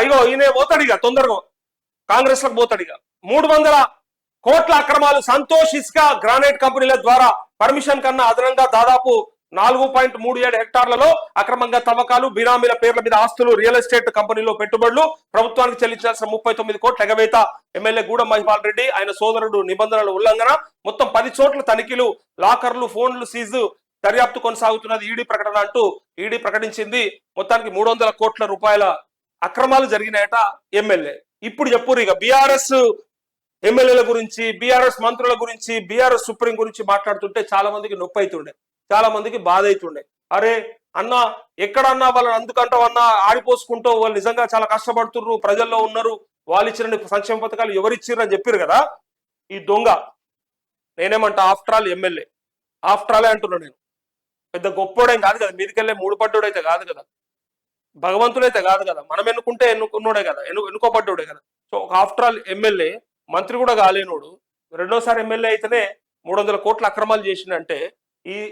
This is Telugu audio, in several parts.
ఇగో ఈయన పోతాడు ఇక తొందరగా కాంగ్రెస్ లకు పోతాడు ఇక 300 కోట్ల అక్రమాలు సంతోష్ ఇస్కా గ్రానైట్ కంపెనీల ద్వారా పర్మిషన్ కన్నా అదనంగా దాదాపు 4.37 హెక్టార్లలో అక్రమంగా తవ్వకాలు, బినామీల పేర్ల మీద ఆస్తులు, రియల్ ఎస్టేట్ కంపెనీలో పెట్టుబడులు, ప్రభుత్వానికి చెల్లించాల్సిన 39 కోట్ల ఎగవేత, ఎమ్మెల్యే గూడెం మహిపాల్ రెడ్డి ఆయన సోదరుడు నిబంధనల ఉల్లంఘన, మొత్తం 10 చోట్ల తనిఖీలు, లాకర్లు, ఫోన్లు సీజు, దర్యాప్తు కొనసాగుతున్నది ఈడీ ప్రకటన అంటూ ఈడీ ప్రకటించింది. మొత్తానికి 300 కోట్ల రూపాయల అక్రమాలు జరిగినాయట ఎమ్మెల్యే. ఇప్పుడు చెప్పురు ఇక బీఆర్ఎస్ ఎమ్మెల్యేల గురించి, బీఆర్ఎస్ మంత్రుల గురించి, బీఆర్ఎస్ సుప్రీం గురించి మాట్లాడుతుంటే చాలా మందికి నొప్పి అవుతుండే, చాలా మందికి బాధ అవుతుండే. అరే అన్న ఎక్కడన్నా వాళ్ళని అందుకంటావన్నా ఆడిపోసుకుంటూ వాళ్ళు నిజంగా చాలా కష్టపడుతుర్రు, ప్రజల్లో ఉన్నారు, వాళ్ళు ఇచ్చిన సంక్షేమ పథకాలు ఎవరిచ్చిర్రు అని చెప్పారు కదా. ఈ దొంగ నేనేమంటా ఆఫ్టర్ ఆల్ ఎమ్మెల్యే, ఆఫ్టర్ ఆలే అంటున్నాడు. నేను పెద్ద గొప్పోడేం కాదు కదా, మీదికెళ్ళే మూడుపడ్డోడైతే కాదు కదా, భగవంతుడైతే కాదు కదా, మనం ఎన్నుకుంటే ఎన్నుకున్నోడే కదా, ఎన్నుకోబడ్డోడే కదా. సో ఒక ఆఫ్టర్ ఆల్ ఎమ్మెల్యే, మంత్రి కూడా కాలేనోడు, రెండోసారి ఎమ్మెల్యే అయితేనే 300 కోట్ల అక్రమాలు చేసిందంటే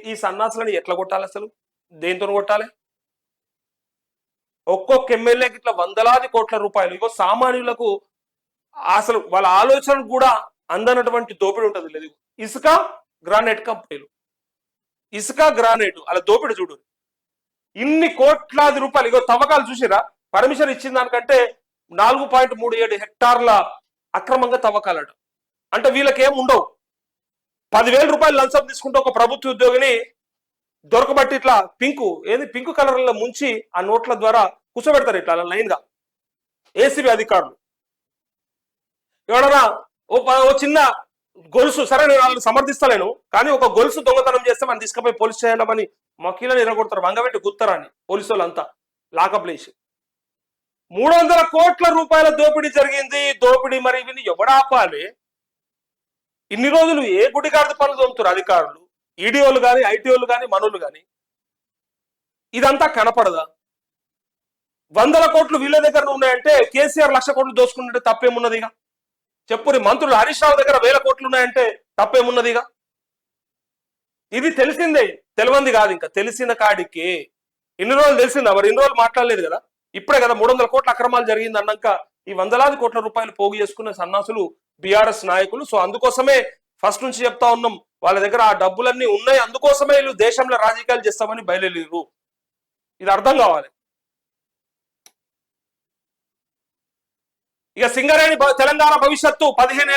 ఈ సన్నాసులని ఎట్లా కొట్టాలి, అసలు దేంతో కొట్టాలి? ఒక్కొక్క ఎమ్మెల్యేకి ఇట్లా వందలాది కోట్ల రూపాయలు. ఇగో సామాన్యులకు అసలు వాళ్ళ ఆలోచన కూడా అందనటువంటి దోపిడి ఉంటుంది. లేదు ఇసుక గ్రానైట్ కంపెనీలు, ఇసుక గ్రానైట్ అలా దోపిడి చూడు, ఇన్ని కోట్లాది రూపాయలు. ఇగో తవ్వకాలు చూసిరా, పర్మిషన్ ఇచ్చిన దానికంటే 4.37 హెక్టార్ల అక్రమంగా తవ్వకాలట. అంటే వీళ్ళకేం ఉండవు, 10,000 రూపాయలు లంచం తీసుకుంటే ఒక ప్రభుత్వ ఉద్యోగిని దొరకబట్టి ఇట్లా పింక్ కలర్లో ముంచి ఆ నోట్ల ద్వారా కూర్చోబెడతారు ఇట్లా లైన్ గా ఏసీబీ అధికారులు. ఎవడన్నా ఓ చిన్న గొలుసు, సరే నేను వాళ్ళని సమర్థిస్తలేను, కానీ ఒక గొలుసు దొంగతనం చేస్తే మనం తీసుకుపోయి పోలీస్ స్టేషన్లో మకీలను ఎరగొడతారు, వంగబెట్టి గుర్తారని పోలీసు వాళ్ళంతా లాకప్ లేచి. 300 కోట్ల రూపాయల దోపిడీ జరిగింది. దోపిడీ మరి ఇవి ఎవడాపాలి? ఇన్ని రోజులు ఏ గుడిగాడిద పనులు దొంగతారు అధికారులు, ఈడీఓలు కానీ, ఐటీఓలు కానీ, మనోళ్ళు కానీ? ఇదంతా కనపడదా? 100 కోట్లు వీళ్ళ దగ్గర ఉన్నాయంటే కేసీఆర్ 1,00,000 కోట్లు దోచుకుంటుంటే తప్పేమున్నదిగా? చెప్పురి మంత్రులు హరీష్ రావు దగ్గర 1,000 కోట్లు ఉన్నాయంటే తప్పేమున్నదిగా? ఇది తెలిసిందే, తెలియంది కాదు, ఇంకా తెలిసిన కాడికి. ఇన్ని రోజులు తెలిసిందా? మరి ఇన్ని రోజులు మాట్లాడలేదు కదా, ఇప్పుడే కదా 300 కోట్ల అక్రమాలు జరిగింది అన్నాక ఈ వందలాది కోట్ల రూపాయలు పోగు చేసుకున్న సన్నాసులు బీఆర్ఎస్ నాయకులు. సో అందుకోసమే ఫస్ట్ నుంచి చెప్తా ఉన్నాం, వాళ్ళ దగ్గర ఆ డబ్బులన్నీ ఉన్నాయి, అందుకోసమే వీళ్ళు దేశంలో రాజకీయాలు చేస్తామని బయలుదేరు. ఇది అర్థం కావాలి. ఇక సింగరేణి తెలంగాణ భవిష్యత్తు 15